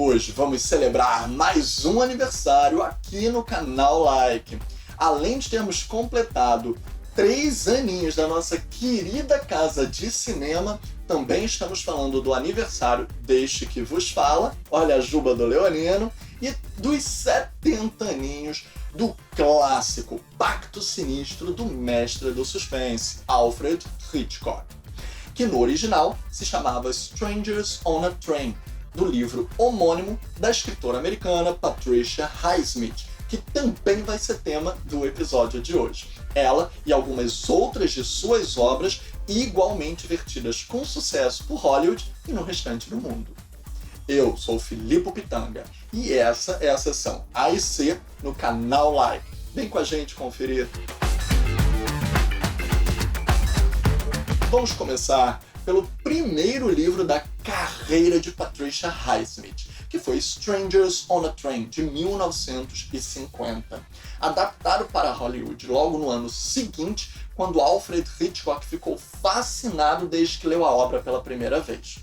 Hoje vamos celebrar mais um aniversário aqui no canal Like. Além de termos completado 3 aninhos da nossa querida casa de cinema, também estamos falando do aniversário deste que vos fala, olha a juba do Leonino, e dos 70 aninhos do clássico Pacto Sinistro do mestre do suspense, Alfred Hitchcock, que no original se chamava Strangers on a Train, do livro homônimo da escritora americana Patricia Highsmith, que também vai ser tema do episódio de hoje. Ela e algumas outras de suas obras igualmente vertidas com sucesso por Hollywood e no restante do mundo. Eu sou o Filipe Pitanga e essa é a sessão A e C no canal Like. Vem com a gente conferir. Vamos começar pelo primeiro livro da carreira de Patricia Highsmith, que foi Strangers on a Train, de 1950, adaptado para Hollywood logo no ano seguinte, quando Alfred Hitchcock ficou fascinado desde que leu a obra pela primeira vez.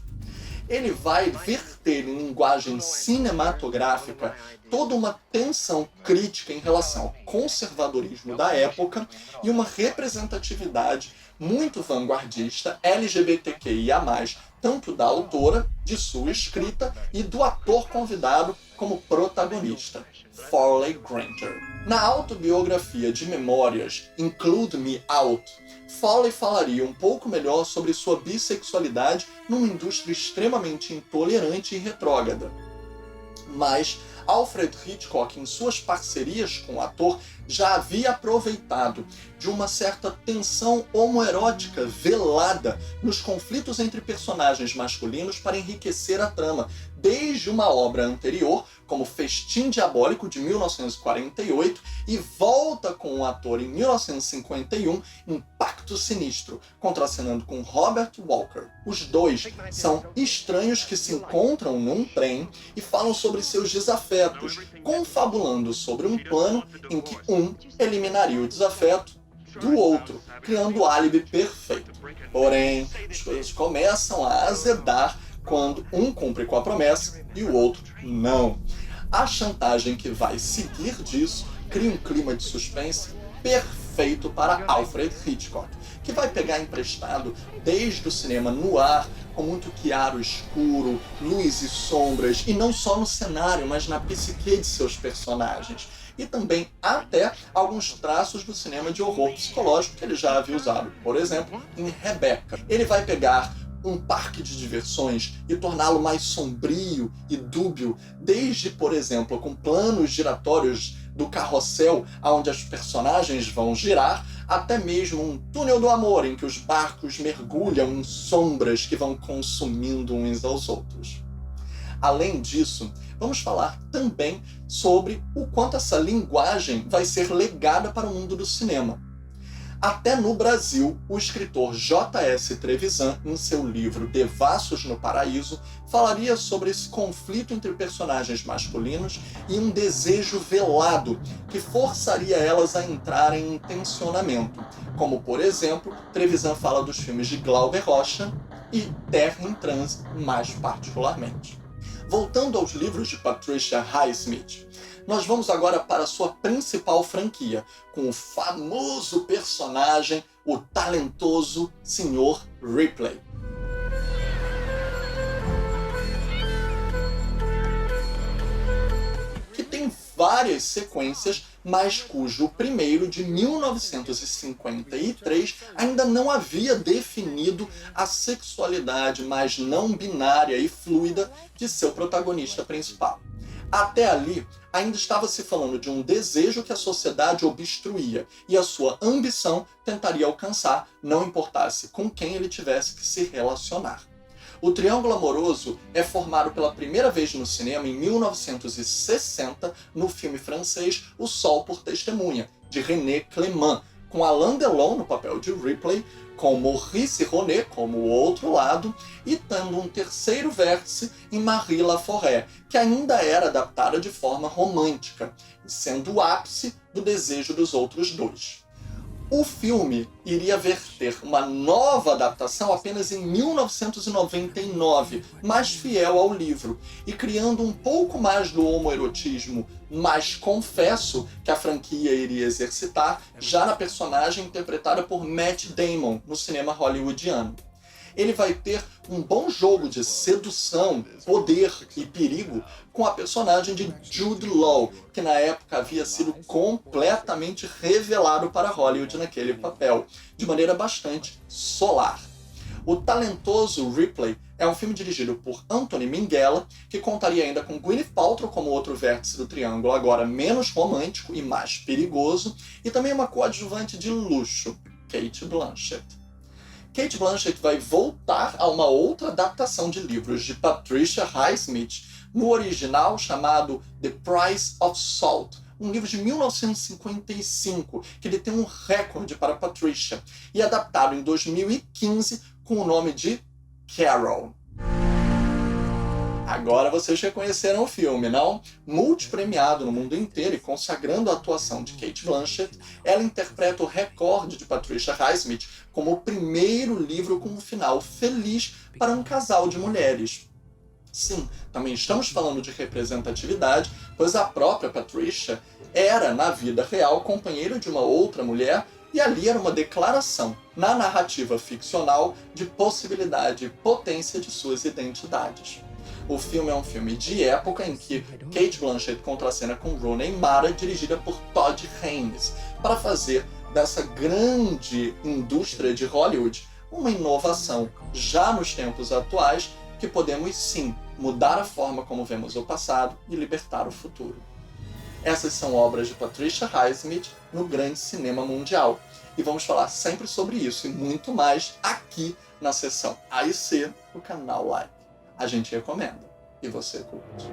Ele vai verter em linguagem cinematográfica toda uma tensão crítica em relação ao conservadorismo da época e uma representatividade muito vanguardista LGBTQIA+, tanto da autora, de sua escrita, e do ator convidado como protagonista, Farley Granger. Na autobiografia de memórias Include Me Out, Farley falaria um pouco melhor sobre sua bissexualidade numa indústria extremamente intolerante e retrógrada. Mas Alfred Hitchcock, em suas parcerias com o ator, já havia aproveitado de uma certa tensão homoerótica velada nos conflitos entre personagens masculinos para enriquecer a trama, desde uma obra anterior, como Festim Diabólico, de 1948, e volta com o ator em 1951 em Pacto Sinistro, contracenando com Robert Walker. Os dois são estranhos que se encontram num trem e falam sobre seus desafetos, confabulando sobre um plano em que um eliminaria o desafeto do outro, criando o álibi perfeito. Porém, as coisas começam a azedar quando um cumpre com a promessa e o outro não. A chantagem que vai seguir disso cria um clima de suspense perfeito para Alfred Hitchcock, que vai pegar emprestado desde o cinema noir, com muito chiaro escuro, luz e sombras, e não só no cenário, mas na psique de seus personagens. E também até alguns traços do cinema de horror psicológico que ele já havia usado, por exemplo, em Rebecca. Ele vai pegar um parque de diversões e torná-lo mais sombrio e dúbio, desde, por exemplo, com planos giratórios do carrossel onde as personagens vão girar, até mesmo um túnel do amor em que os barcos mergulham em sombras que vão consumindo uns aos outros. Além disso, vamos falar também sobre o quanto essa linguagem vai ser legada para o mundo do cinema. Até no Brasil, o escritor J.S. Trevisan, em seu livro Devassos no Paraíso, falaria sobre esse conflito entre personagens masculinos e um desejo velado que forçaria elas a entrarem em tensionamento, como, por exemplo, Trevisan fala dos filmes de Glauber Rocha e Terra em Transe, mais particularmente. Voltando aos livros de Patricia Highsmith, nós vamos agora para a sua principal franquia, com o famoso personagem, o talentoso Sr. Ripley. Que tem várias sequências, mas cujo primeiro, de 1953, ainda não havia definido a sexualidade mais não binária e fluida de seu protagonista principal. Até ali, ainda estava se falando de um desejo que a sociedade obstruía e a sua ambição tentaria alcançar, não importasse com quem ele tivesse que se relacionar. O triângulo amoroso é formado pela primeira vez no cinema em 1960 no filme francês O Sol por Testemunha, de René Clément, com Alain Delon no papel de Ripley, com Maurice Ronet como o outro lado, e tendo um terceiro vértice em Marie Laforêt, que ainda era adaptada de forma romântica, sendo o ápice do desejo dos outros dois. O filme iria verter uma nova adaptação apenas em 1999, mais fiel ao livro, e criando um pouco mais do homoerotismo mais confesso que a franquia iria exercitar já na personagem interpretada por Matt Damon no cinema hollywoodiano. Ele vai ter um bom jogo de sedução, poder e perigo com a personagem de Jude Law, que na época havia sido completamente revelado para Hollywood naquele papel, de maneira bastante solar. O talentoso Ripley é um filme dirigido por Anthony Minghella, que contaria ainda com Gwyneth Paltrow como outro vértice do triângulo, agora menos romântico e mais perigoso, e também uma coadjuvante de luxo, Cate Blanchett. Cate Blanchett vai voltar a uma outra adaptação de livros de Patricia Highsmith, no original chamado The Price of Salt, um livro de 1955, que detém um recorde para Patricia, e adaptado em 2015 com o nome de Carol. Agora vocês reconheceram o filme, não? Multipremiado no mundo inteiro e consagrando a atuação de Cate Blanchett, ela interpreta o recorde de Patricia Highsmith como o primeiro livro com um final feliz para um casal de mulheres. Sim, também estamos falando de representatividade, pois a própria Patricia era, na vida real, companheira de uma outra mulher, e ali era uma declaração, na narrativa ficcional, de possibilidade e potência de suas identidades. O filme é um filme de época em que Cate Blanchett contracena com Rooney Mara, dirigida por Todd Haynes, para fazer dessa grande indústria de Hollywood uma inovação, já nos tempos atuais, que podemos sim mudar a forma como vemos o passado e libertar o futuro. Essas são obras de Patricia Highsmith no grande cinema mundial. E vamos falar sempre sobre isso e muito mais aqui na seção A e C do canal Like. A gente recomenda. E você curte.